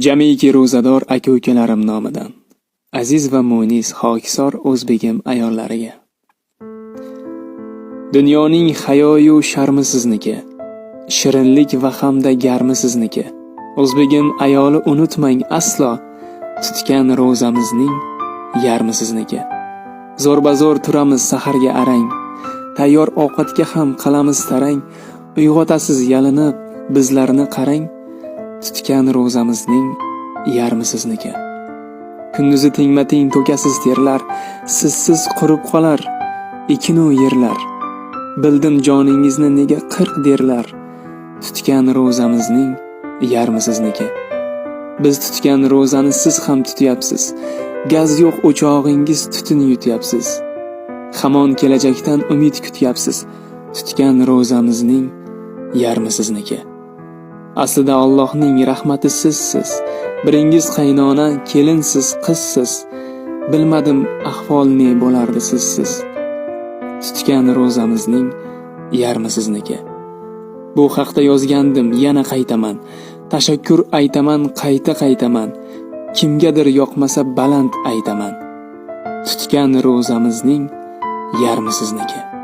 Jamiki ro'zador aka-ukalarim nomidan aziz va munis xokisor o'zbegim ayollariga. Dunyoning hayoyu sharmi sizniki, shirinlik va hamda garmi sizniki. O'zbegim ayoli unutmang aslo, tutgan ro'zamizning yarmi sizniki. Zo'r-bazo'r turamiz saharga arang, tayyor ovqatga ham qilamiz tarang. Uyg'otasiz yalinib, bizlarni qarang, tutgan ro'zamizning yarmi sizniki. Kunduzi tengma-teng to'kasiz terlar, sizsiz qurib qolar ekinu yerlar. Bildim joningizni nega 40 derlar, tutgan ro'zamizning yarmi sizniki. Biz tutgan ro'zani siz ham tutyapsiz. Gaz yo'q o'chog'ingiz tutun yutyapsiz. Hamon kelajakdan umid kutyapsiz. Tutgan ro'zamizning yarmi sizniki. Aslida Allohning rahmati sizsiz. Biringiz qaynona, kelinsiz, qizsiz. Bilmadim ahvol ne bo'lardi sizsiz. Tutgan ro'zamizning yarmi sizniki. Bu haqda yozgandim, yana qaytaman. Tashakkur aytaman, qaytaman. Kimgadir yoqmasa baland aytaman. Tutgan ro'zamizning yarmi sizniki.